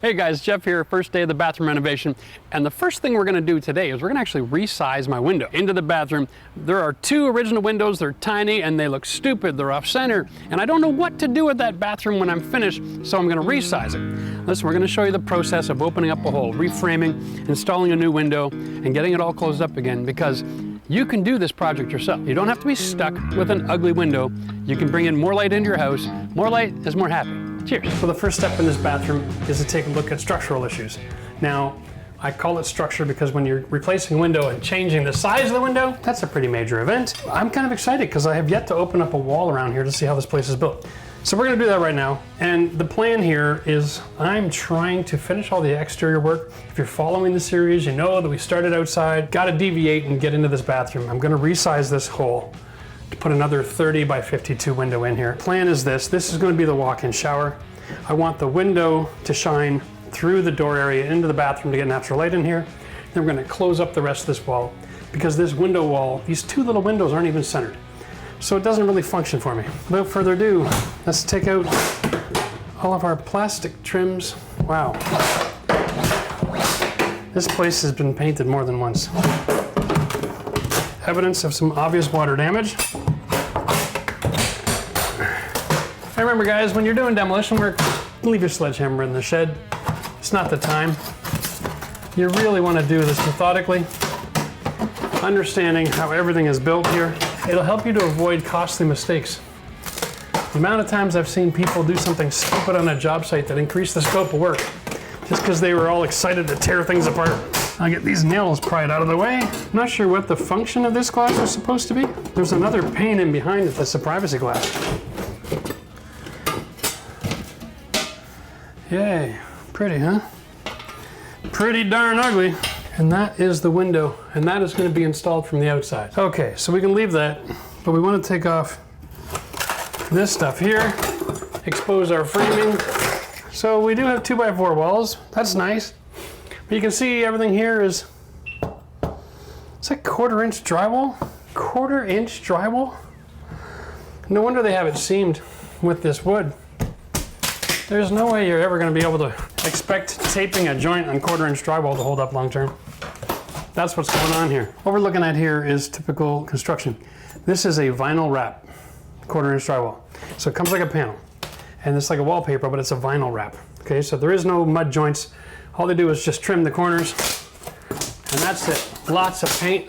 Hey guys, Jeff here, first day of the bathroom renovation, and the first thing we're going to do today is we're going to actually resize my window into the bathroom. There are two original windows, they're tiny and they look stupid, they're off center, and I don't know what to do with that bathroom when I'm finished, so I'm going to resize it. Listen, we're going to show you the process of opening up a hole, reframing, installing a new window, and getting it all closed up again, because you can do this project yourself. You don't have to be stuck with an ugly window. You can bring in more light into your house. More light is more happy. Cheers. So the first step in this bathroom is to take a look at structural issues. Now, I call it structure because when you're replacing a window and changing the size of the window, that's a pretty major event. I'm kind of excited because I have yet to open up a wall around here to see how this place is built. So we're going to do that right now. And the plan here is I'm trying to finish all the exterior work. If you're following the series, you know that we started outside, got to deviate and get into this bathroom. I'm going to resize this hole to put another 30 by 52 window in here. Plan is this is going to be the walk-in shower. I want the window to shine through the door area into the bathroom to get natural light in here. Then we're going to close up the rest of this wall because this window wall, these two little windows aren't even centered. So it doesn't really function for me. Without further ado, let's take out all of our plastic trims. Wow. This place has been painted more than once. Evidence of some obvious water damage. And remember guys, when you're doing demolition work, leave your sledgehammer in the shed. It's not the time. You really want to do this methodically, understanding how everything is built here. It'll help you to avoid costly mistakes. The amount of times I've seen people do something stupid on a job site that increased the scope of work just because they were all excited to tear things apart. I'll get these nails pried out of the way. I'm not sure what the function of this glass was supposed to be. There's another pane in behind it that's a privacy glass. Yay, pretty, huh? Pretty darn ugly. And that is the window, and that is going to be installed from the outside. Okay, so we can leave that, but we want to take off this stuff here, expose our framing. So we do have 2x4 walls. That's nice. But you can see everything here is, it's like 1/4 inch drywall. 1/4 inch drywall? No wonder they have it seamed with this wood. There's no way you're ever going to be able to expect taping a joint on 1/4 inch drywall to hold up long term. That's what's going on here. What we're looking at here is typical construction. This is a vinyl wrap, 1/4 inch drywall. So it comes like a panel. And it's like a wallpaper, but it's a vinyl wrap. Okay, so there is no mud joints. All they do is just trim the corners. And that's it. Lots of paint.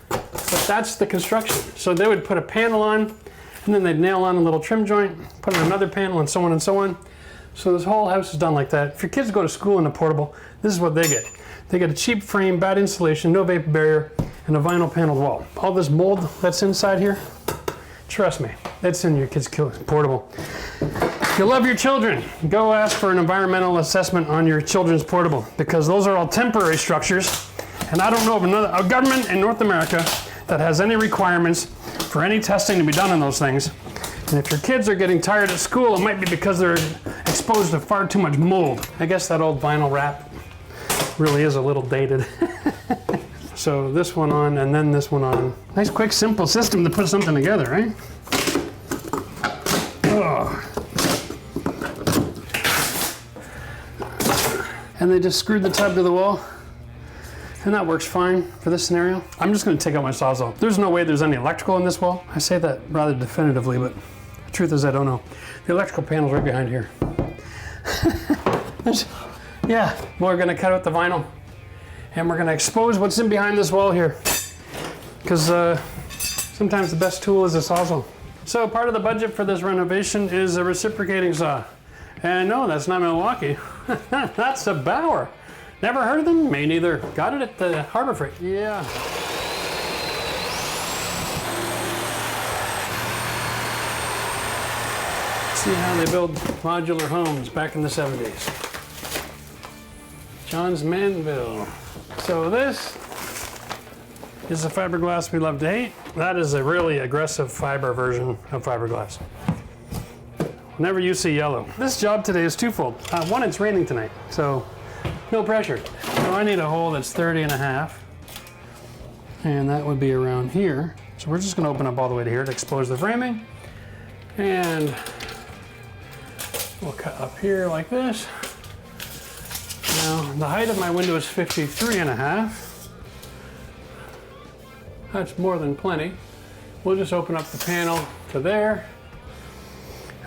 But that's the construction. So they would put a panel on, and then they'd nail on a little trim joint, put in another panel, and so on and so on. So this whole house is done like that. If your kids go to school in a portable, this is what they get. They get a cheap frame, bad insulation, no vapor barrier, and a vinyl paneled wall. All this mold that's inside here, trust me, that's in your kids' portable. If you love your children, go ask for an environmental assessment on your children's portable, because those are all temporary structures, and I don't know of a government in North America that has any requirements for any testing to be done on those things. And if your kids are getting tired at school, it might be because they're exposed to far too much mold. I guess that old vinyl wrap really is a little dated. So this one on and then this one on. Nice, quick, simple system to put something together, right? Oh. And they just screwed the tub to the wall. And that works fine for this scenario. I'm just going to take out my Sawzall. There's no way there's any electrical in this wall. I say that rather definitively, but the truth is I don't know. The electrical panel's right behind here. Yeah, we're going to cut out the vinyl. And we're going to expose what's in behind this wall here. Because sometimes the best tool is a Sawzall. So part of the budget for this renovation is a reciprocating saw. And no, that's not Milwaukee. That's a Bauer. Never heard of them? Me neither. Got it at the Harbor Freight. Yeah. See how they build modular homes back in the 70s. John's Manville. So this is the fiberglass we love to hate. That is a really aggressive fiber version of fiberglass. Whenever you see yellow. This job today is twofold. One, it's raining tonight, so no pressure. So I need a hole that's 30.5, and that would be around here. So we're just going to open up all the way to here to expose the framing, and we'll cut up here like this, the height of my window is 53.5. That's more than plenty. We'll just open up the panel to there,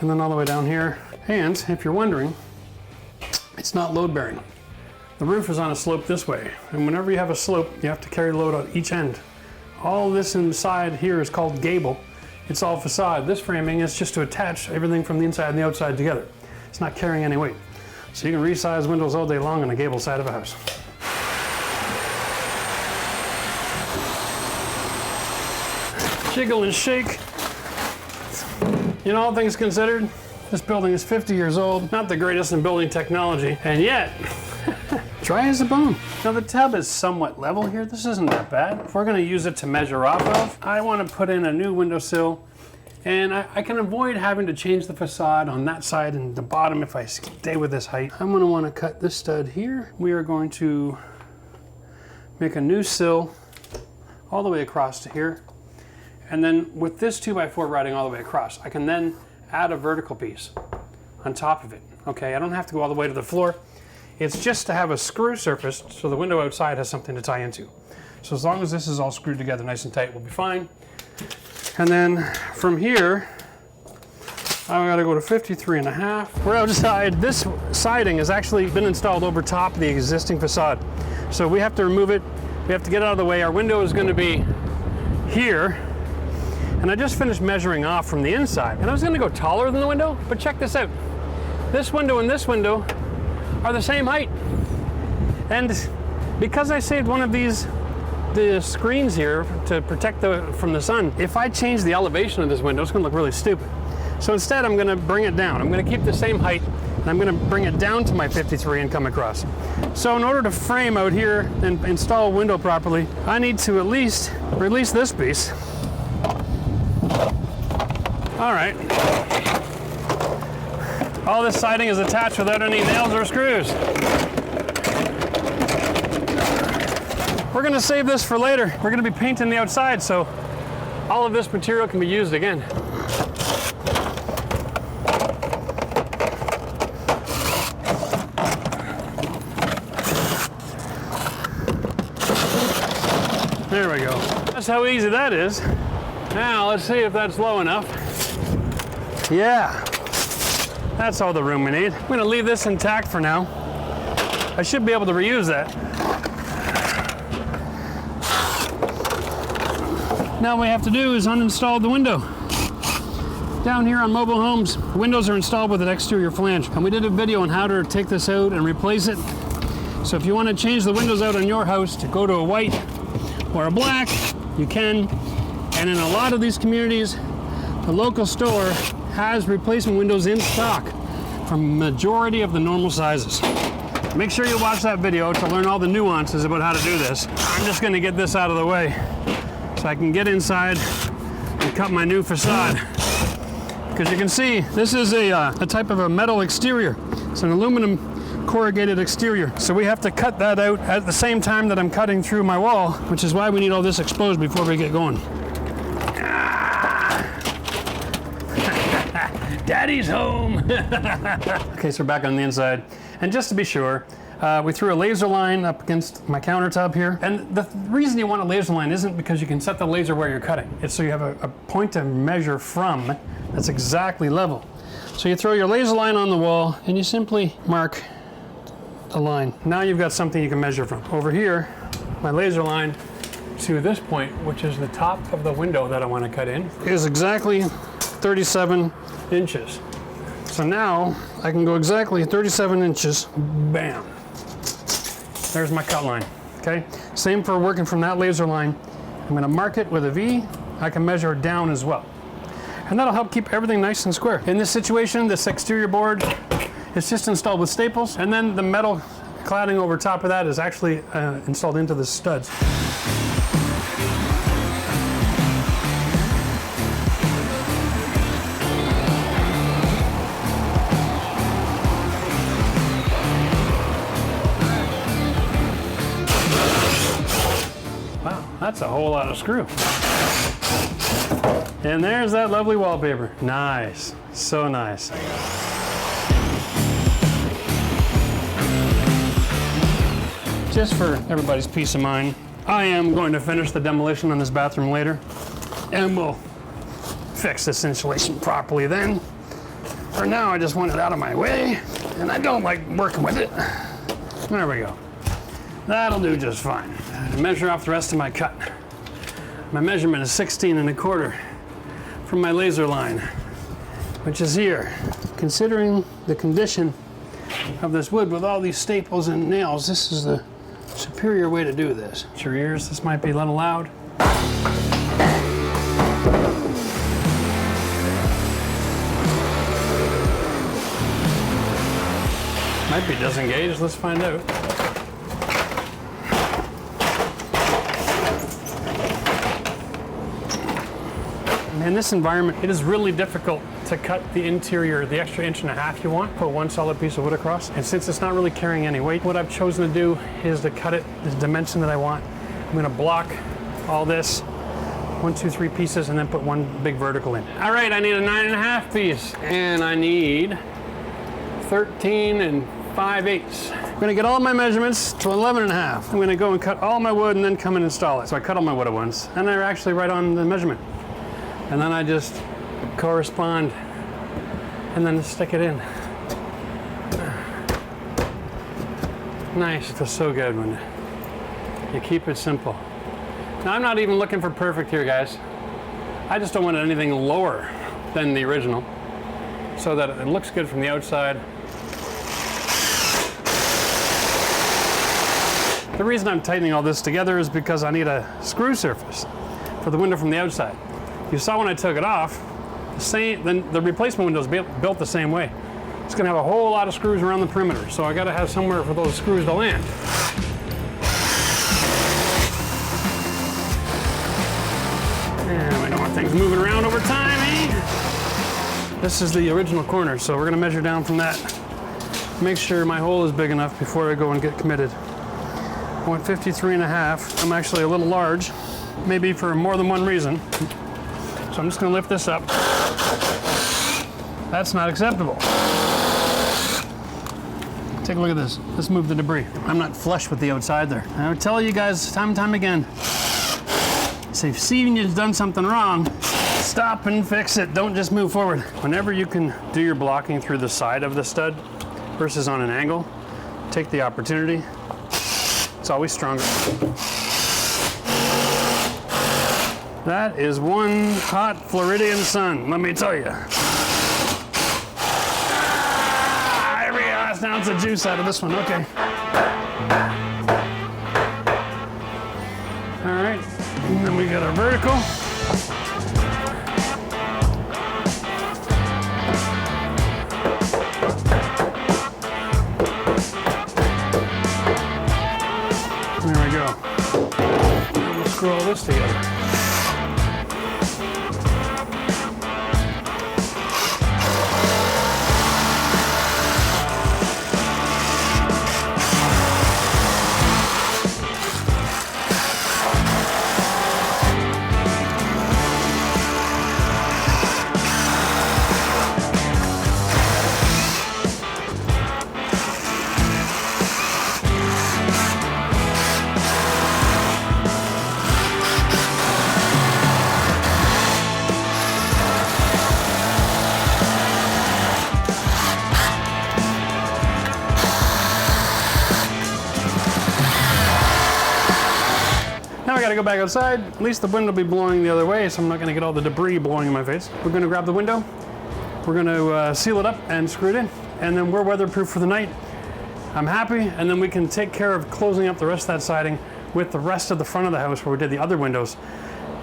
and then all the way down here. And if you're wondering, it's not load bearing. The roof is on a slope this way, and whenever you have a slope, you have to carry load on each end. All this inside here is called gable. It's all facade. This framing is just to attach everything from the inside and the outside together. It's not carrying any weight. So you can resize windows all day long on a gable side of a house. Jiggle and shake. You know, all things considered, this building is 50 years old, not the greatest in building technology, and yet, dry as a bone. Now the tub is somewhat level here. This isn't that bad. If we're gonna use it to measure off of, I wanna put in a new windowsill, and I can avoid having to change the facade on that side and the bottom if I stay with this height. I'm gonna wanna cut this stud here. We are going to make a new sill all the way across to here. And then with this 2x4 routing all the way across, I can then add a vertical piece on top of it. Okay, I don't have to go all the way to the floor. It's just to have a screw surface so the window outside has something to tie into. So as long as this is all screwed together nice and tight, we'll be fine. And then from here, I've got to go to 53.5. We're outside. This siding has actually been installed over top of the existing facade. So we have to remove it. We have to get it out of the way. Our window is going to be here. And I just finished measuring off from the inside. And I was going to go taller than the window, but check this out. This window and this window are the same height. And because I saved one of the screens here to protect from the sun, if I change the elevation of this window, it's going to look really stupid. So instead, I'm going to bring it down. I'm going to keep the same height, and I'm going to bring it down to my 53 and come across. So in order to frame out here and install a window properly, I need to at least release this piece. All right. All this siding is attached without any nails or screws. We're gonna save this for later. We're gonna be painting the outside, so all of this material can be used again. There we go. That's how easy that is. Now let's see if that's low enough. Yeah, that's all the room we need. I'm gonna leave this intact for now. I should be able to reuse that. Now what we have to do is uninstall the window. Down here on mobile homes, windows are installed with an exterior flange. And we did a video on how to take this out and replace it. So if you want to change the windows out on your house to go to a white or a black, you can. And in a lot of these communities, the local store has replacement windows in stock for majority of the normal sizes. Make sure you watch that video to learn all the nuances about how to do this. I'm just going to get this out of the way so I can get inside and cut my new facade. Because you can see, this is a type of a metal exterior. It's an aluminum corrugated exterior. So we have to cut that out at the same time that I'm cutting through my wall, which is why we need all this exposed before we get going. Daddy's home. Okay, so we're back on the inside. And just to be sure, we threw a laser line up against my countertop here. And the reason you want a laser line isn't because you can set the laser where you're cutting. It's so you have a point to measure from that's exactly level. So you throw your laser line on the wall and you simply mark a line. Now you've got something you can measure from. Over here, my laser line to this point, which is the top of the window that I want to cut in, is exactly 37 inches. So now I can go exactly 37 inches, bam. There's my cut line, okay? Same for working from that laser line. I'm gonna mark it with a V. I can measure down as well. And that'll help keep everything nice and square. In this situation, this exterior board is just installed with staples, and then the metal cladding over top of that is actually installed into the studs. That's a whole lot of screw. And there's that lovely wallpaper. Nice, so nice. Just for everybody's peace of mind, I am going to finish the demolition on this bathroom later, and we'll fix this insulation properly then. For now, I just want it out of my way, and I don't like working with it. There we go. That'll do just fine. Measure off the rest of my cut. My measurement is 16 1/4 from my laser line, which is here. Considering the condition of this wood with all these staples and nails, this is the superior way to do this. It's your ears, this might be a little loud. Might be disengaged, let's find out. In this environment, it is really difficult to cut the interior, the extra 1.5 inches you want, put one solid piece of wood across. And since it's not really carrying any weight, what I've chosen to do is to cut it the dimension that I want. I'm gonna block all this, 1, 2, 3 pieces, and then put one big vertical in. All right, I need a 9.5 piece, and I need 13 5/8. I'm gonna get all my measurements to 11.5. I'm gonna go and cut all my wood and then come and install it. So I cut all my wood at once, and they're actually right on the measurement. And then I just correspond and then stick it in. Nice, it feels so good when you keep it simple. Now I'm not even looking for perfect here, guys. I just don't want anything lower than the original so that it looks good from the outside. The reason I'm tightening all this together is because I need a screw surface for the window from the outside. You saw when I took it off, the replacement window is built the same way. It's going to have a whole lot of screws around the perimeter, so I got to have somewhere for those screws to land. And we don't want things moving around over time, eh? This is the original corner, so we're going to measure down from that. Make sure my hole is big enough before I go and get committed. I want 53.5. I'm actually a little large, maybe for more than one reason. So I'm just going to lift this up. That's not acceptable. Take a look at this. Let's move the debris. I'm not flush with the outside there. I would tell you guys time and time again, so if seeing you've done something wrong, stop and fix it. Don't just move forward. Whenever you can do your blocking through the side of the stud versus on an angle, take the opportunity. It's always stronger. That is one hot Floridian sun, let me tell you. Every last ounce of juice out of this one, okay. All right, and then we got our vertical. There we go. And we'll screw all this together. Now I gotta go back outside. At least the wind will be blowing the other way, so I'm not gonna get all the debris blowing in my face. We're gonna grab the window, we're gonna seal it up and screw it in, and then we're weatherproof for the night. I'm happy, and then we can take care of closing up the rest of that siding with the rest of the front of the house where we did the other windows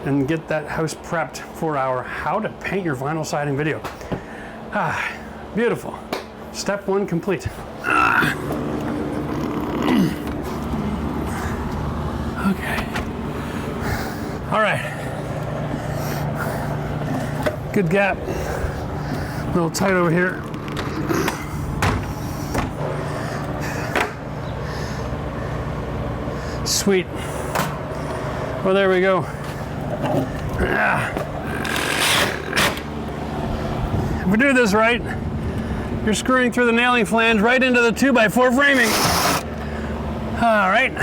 and get that house prepped for our how to paint your vinyl siding video. Beautiful. Step 1 complete. Okay. All right. Good gap. A little tight over here. Sweet. Well, there we go. If we do this right, you're screwing through the nailing flange right into the 2x4 framing. All right.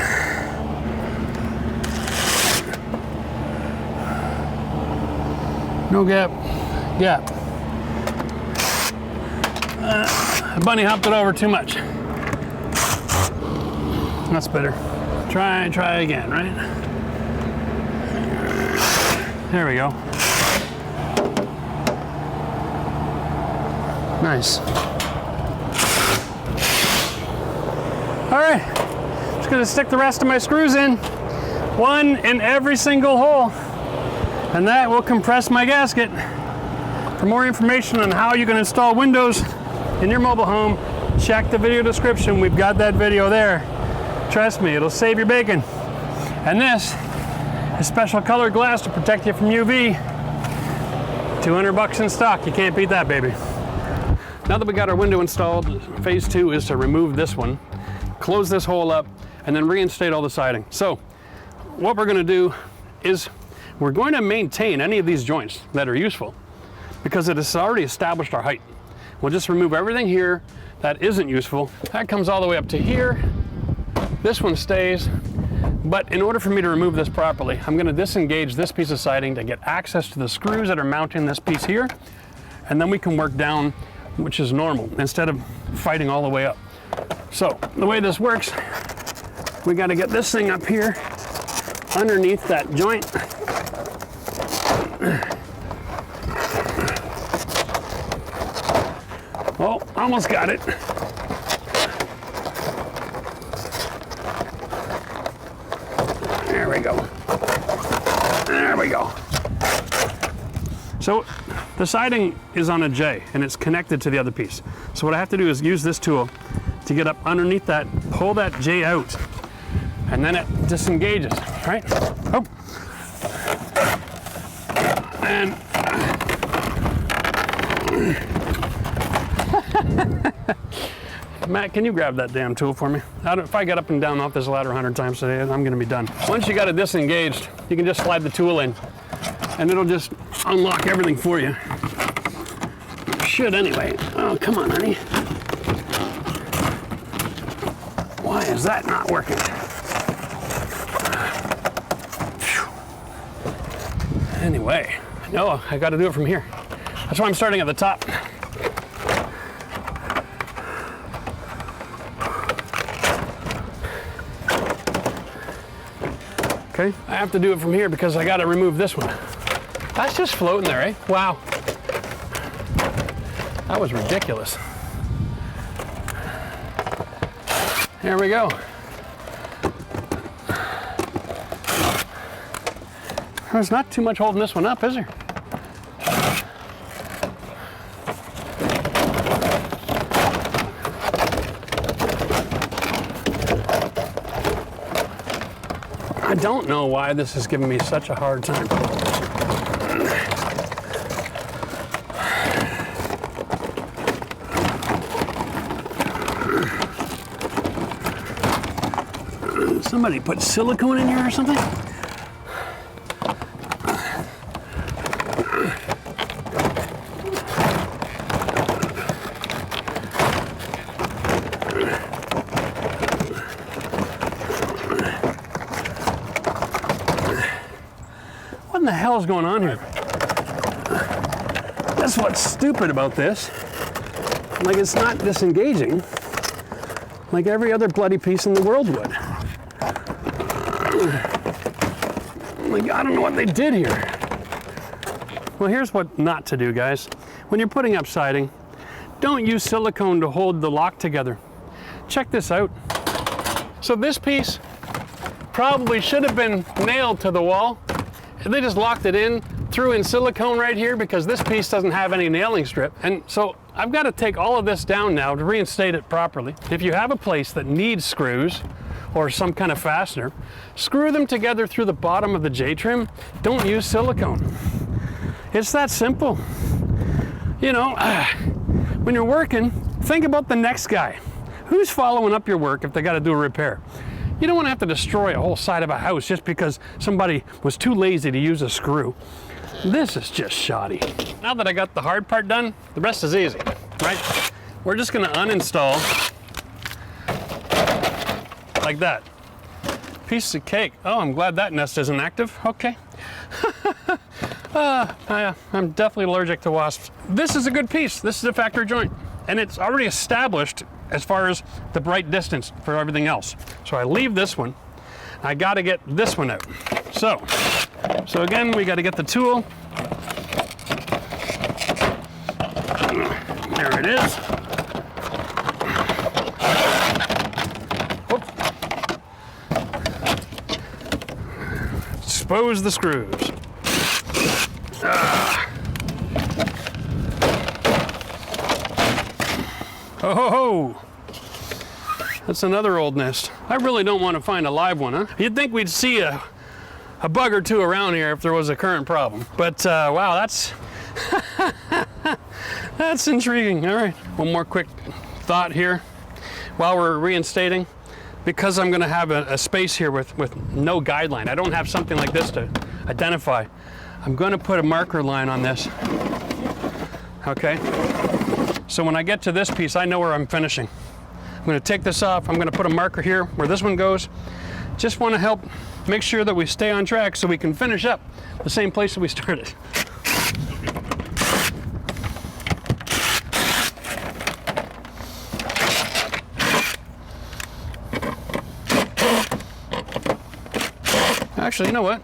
No gap. Gap. Bunny hopped it over too much. That's better. Try again, right? There we go. Nice. All right, just gonna stick the rest of my screws in, one in every single hole, and that will compress my gasket. For more information on how you can install windows in your mobile home, check the video description. We've got that video there. Trust me, it'll save your bacon. And this is special colored glass to protect you from UV. $200 in stock, you can't beat that, baby. Now that we got our window installed, phase 2 is to remove this one, close this hole up, and then reinstate all the siding. So what we're gonna do is we're going to maintain any of these joints that are useful because it has already established our height. We'll just remove everything here that isn't useful. That comes all the way up to here. This one stays. But in order for me to remove this properly, I'm gonna disengage this piece of siding to get access to the screws that are mounting this piece here. And then we can work down, which is normal, instead of fighting all the way up. So the way this works, we got to get this thing up here underneath that joint. Oh, almost got it. There we go. There we go. So the siding is on a J and it's connected to the other piece. So what I have to do is use this tool to get up underneath that, pull that J out, and then it disengages, right? Oh. And Matt, can you grab that damn tool for me? If I get up and down off this ladder 100 times today, I'm gonna be done. Once you got it disengaged, you can just slide the tool in and it'll just unlock everything for you. Should anyway. Oh, come on, honey. Why is that not working? Phew. Anyway, no, I got to do it from here. That's why I'm starting at the top. Okay, I have to do it from here because I got to remove this one. That's just floating there, eh? Wow. That was ridiculous. There we go. There's not too much holding this one up, is there? I don't know why this is giving me such a hard time. Somebody put silicone in here or something? What in the hell is going on here? That's what's stupid about this. Like, it's not disengaging like every other bloody piece in the world would. Like, I don't know what they did here. Well, here's what not to do, guys. When you're putting up siding, don't use silicone to hold the lock together. Check this out. So this piece probably should have been nailed to the wall. They just locked it in, threw in silicone right here because this piece doesn't have any nailing strip. And so I've got to take all of this down now to reinstate it properly. If you have a place that needs screws or some kind of fastener, screw them together through the bottom of the J-trim. Don't use silicone. It's that simple. You know, when you're working, think about the next guy. Who's following up your work if they got to do a repair? You don't want to have to destroy a whole side of a house just because somebody was too lazy to use a screw. This is just shoddy. Now that I got the hard part done, the rest is easy, right? We're just going to uninstall like that. Piece of cake. Oh, I'm glad that nest isn't active. Okay. I'm definitely allergic to wasps. This is a good piece. This is a factory joint, and it's already established as far as the right distance for everything else. So I leave this one. I got to get this one out. So again, we got to get the tool. There it is. Whoop. Expose the screws. Oh ho ho! That's another old nest. I really don't want to find a live one, huh? You'd think we'd see a bug or two around here if there was a current problem. But wow, that's that's intriguing. All right, one more quick thought here while we're reinstating. Because I'm going to have a space here with no guideline. I don't have something like this to identify. I'm going to put a marker line on this. Okay? So when I get to this piece, I know where I'm finishing. I'm going to take this off. I'm going to put a marker here where this one goes. Just want to help make sure that we stay on track so we can finish up the same place that we started. Actually, you know what?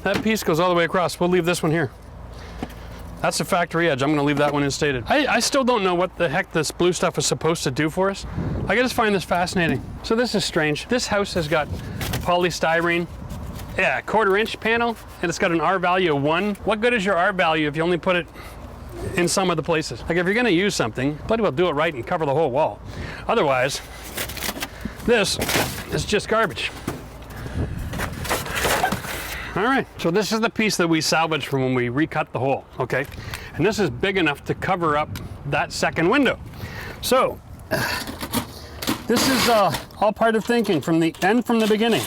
That piece goes all the way across. We'll leave this one here. That's the factory edge. I'm going to leave that one instated. I still don't know what the heck this blue stuff is supposed to do for us. I just find this fascinating. So this is strange. This house has got polystyrene, yeah, 1/4 inch panel, and it's got an R value of 1. What good is your R value if you only put it in some of the places? Like if you're going to use something, bloody well do it right and cover the whole wall. Otherwise, this is just garbage. All right, so this is the piece that we salvaged from when we recut the hole, okay? And this is big enough to cover up that second window. So, this is all part of thinking from the end, from the beginning.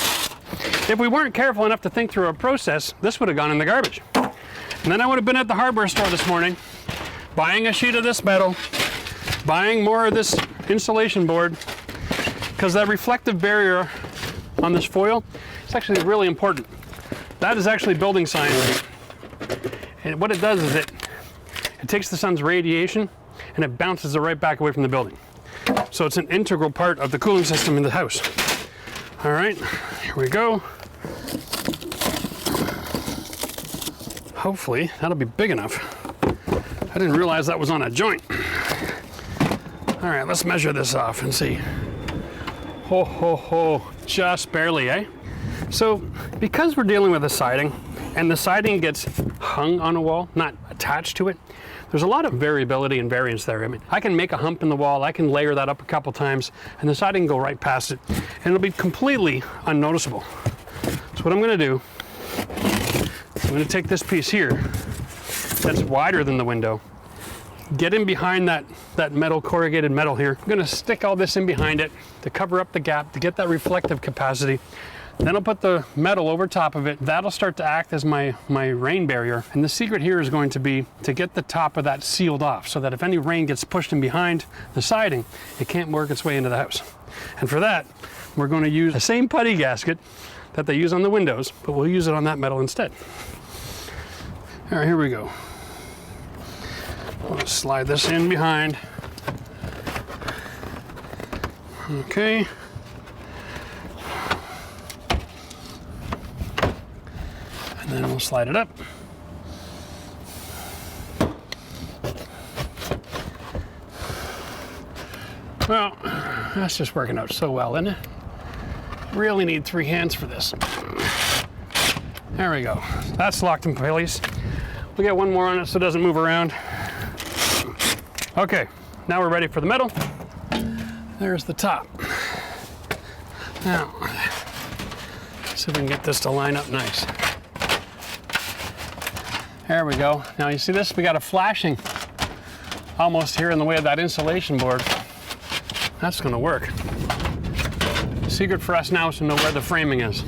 If we weren't careful enough to think through a process, this would have gone in the garbage. And then I would have been at the hardware store this morning, buying a sheet of this metal, buying more of this insulation board, because that reflective barrier on this foil is actually really important. That is actually building science. And what it does is it takes the sun's radiation and it bounces it right back away from the building. So it's an integral part of the cooling system in the house. All right, here we go. Hopefully that'll be big enough. I didn't realize that was on a joint. All right, let's measure this off and see. Ho, ho, ho, just barely, eh? So because we're dealing with a siding and the siding gets hung on a wall, not attached to it, there's a lot of variability and variance there. I mean, I can make a hump in the wall, I can layer that up a couple times, and the siding can go right past it, and it'll be completely unnoticeable. So what I'm going to do, I'm going to take this piece here that's wider than the window, get in behind that metal, corrugated metal here. I'm going to stick all this in behind it to cover up the gap, to get that reflective capacity. Then I'll put the metal over top of it. That'll start to act as my rain barrier. And the secret here is going to be to get the top of that sealed off so that if any rain gets pushed in behind the siding, it can't work its way into the house. And for that, we're going to use the same putty gasket that they use on the windows, but we'll use it on that metal instead. All right, here we go. We'll slide this in behind. Okay. And then we'll slide it up. Well, that's just working out so well, isn't it? Really need 3 hands for this. There we go. That's locked in place. We'll get one more on it so it doesn't move around. Okay, now we're ready for the metal. There's the top. Now, see if we can get this to line up nice. There we go. Now you see this? We got a flashing almost here in the way of that insulation board. That's going to work. The secret for us now is to know where the framing is.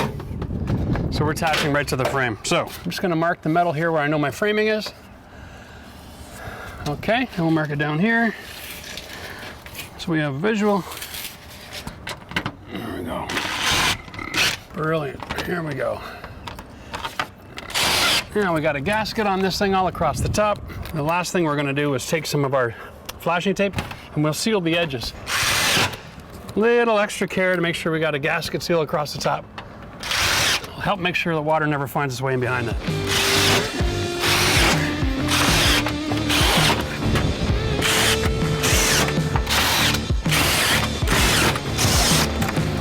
So we're attaching right to the frame. So I'm just going to mark the metal here where I know my framing is. Okay, and we'll mark it down here. So we have a visual. go. Brilliant. Here we go. Now we got a gasket on this thing all across the top. The last thing we're going to do is take some of our flashing tape and we'll seal the edges. Little extra care to make sure we got a gasket seal across the top. It'll help make sure the water never finds its way in behind that.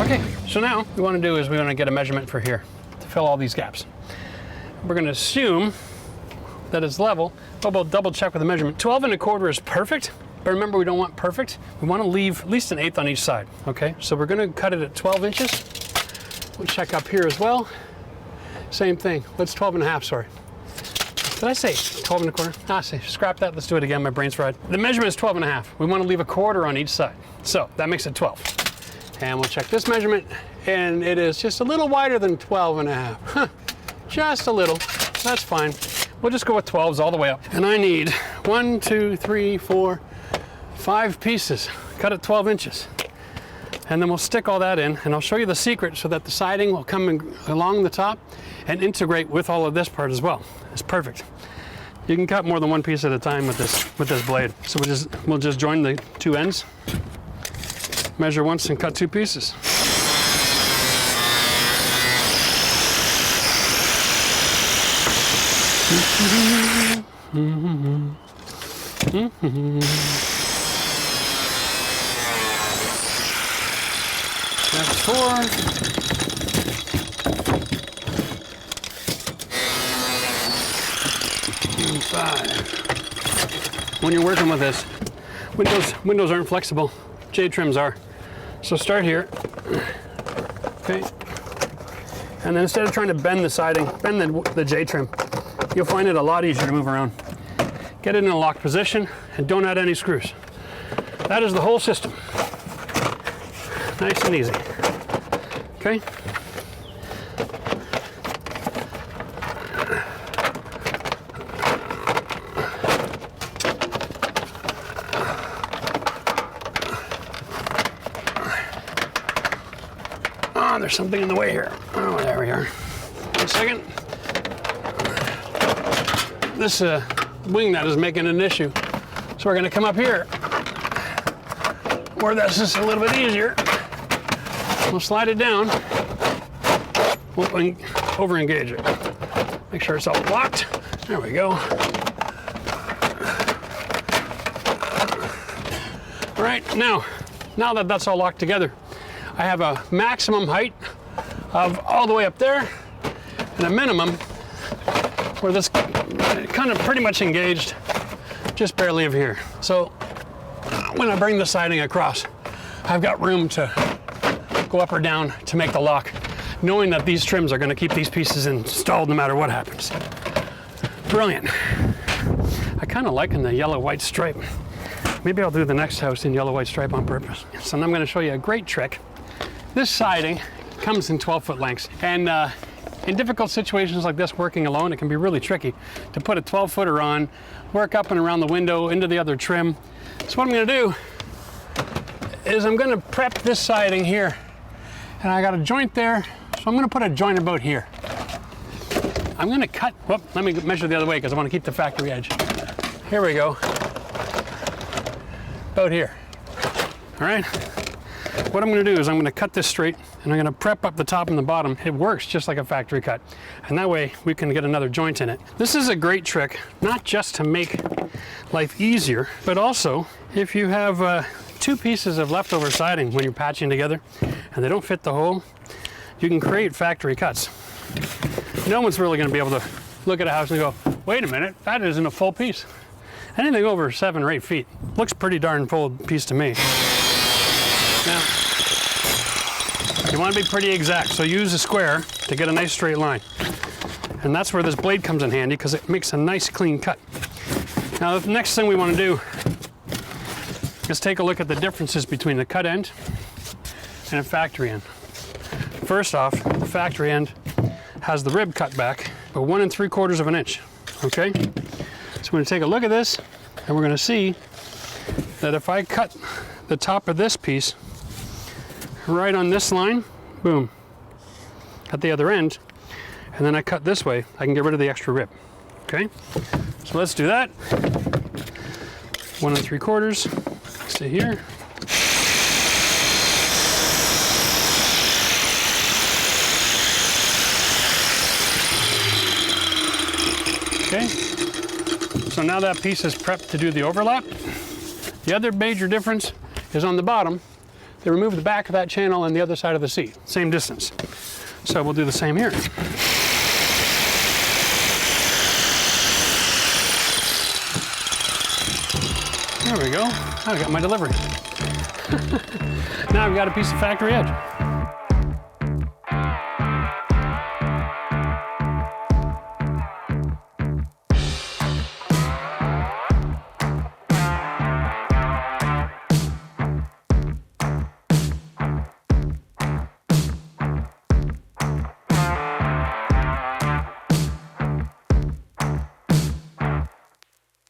Okay, so now what we want to do is we want to get a measurement for here to fill all these gaps. We're going to assume that it's level, but we'll double check with the measurement. 12 1/4 is perfect, but remember we don't want perfect. We want to leave at least 1/8 on each side, okay? So we're going to cut it at 12 inches. We'll check up here as well. Same thing, let's 12 1/2, sorry. Did I say 12 1/4? Ah, say, scrap that, let's do it again, my brain's fried. The measurement is 12 1/2. We want to leave 1/4 on each side. So that makes it 12. And we'll check this measurement, and it is just a little wider than 12 1/2. Huh. Just a little, that's fine. We'll just go with 12s all the way up. And I need 1, 2, 3, 4, 5 pieces, cut at 12 inches. And then we'll stick all that in, and I'll show you the secret so that the siding will come along the top and integrate with all of this part as well. It's perfect. You can cut more than one piece at a time with this blade. So we'll just join the two ends, measure once and cut 2 pieces. That's 4. And 5. When you're working with this, windows aren't flexible. J-trims are. So start here. Okay. And then instead of trying to bend the siding, bend the J-trim, you'll find it a lot easier to move around. Get it in a locked position and don't add any screws. That is the whole system. Nice and easy. Okay? Oh, there's something in the way here. Oh, there we are. 1 second. This wing nut is making an issue. So we're going to come up here where that's just a little bit easier. We'll slide it down. We'll over-engage it. Make sure it's all locked. There we go. All right, now that that's all locked together, I have a maximum height of all the way up there and a minimum where this kind of pretty much engaged just barely over here. So when I bring the siding across, I've got room to go up or down to make the lock, knowing that these trims are going to keep these pieces installed no matter what happens. Brilliant. I kind of liking the yellow-white stripe. Maybe I'll do the next house in yellow-white stripe on purpose. So I'm going to show you a great trick. This siding comes in 12-foot lengths, and in difficult situations like this, working alone, it can be really tricky to put a 12-footer on, work up and around the window into the other trim. So what I'm going to do is I'm going to prep this siding here, and I got a joint there, so I'm going to put a joint about here. I'm going to cut, whoop, let me measure the other way because I want to keep the factory edge. Here we go, about here. All right. What I'm going to do is I'm going to cut this straight, and I'm going to prep up the top and the bottom. It works just like a factory cut, and that way we can get another joint in it. This is a great trick, not just to make life easier, but also if you have 2 pieces of leftover siding when you're patching together and they don't fit the hole, you can create factory cuts. No one's really going to be able to look at a house and go, wait a minute, that isn't a full piece. Anything over 7 or 8 feet looks pretty darn full piece to me. Now, you want to be pretty exact, so use a square to get a nice straight line. And that's where this blade comes in handy because it makes a nice clean cut. Now the next thing we want to do is take a look at the differences between the cut end and a factory end. First off, the factory end has the rib cut back, but 1 3/4 of an inch, okay? So we're going to take a look at this, and we're going to see that if I cut the top of this piece right on this line, boom, at the other end, and then I cut this way, I can get rid of the extra rib. Okay, so let's do that. 1 3/4, stay here. Okay, so now that piece is prepped to do the overlap. The other major difference is on the bottom. They removed the back of that channel and the other side of the seat, same distance. So we'll do the same here. There we go. I got my delivery. Now I've got a piece of factory edge.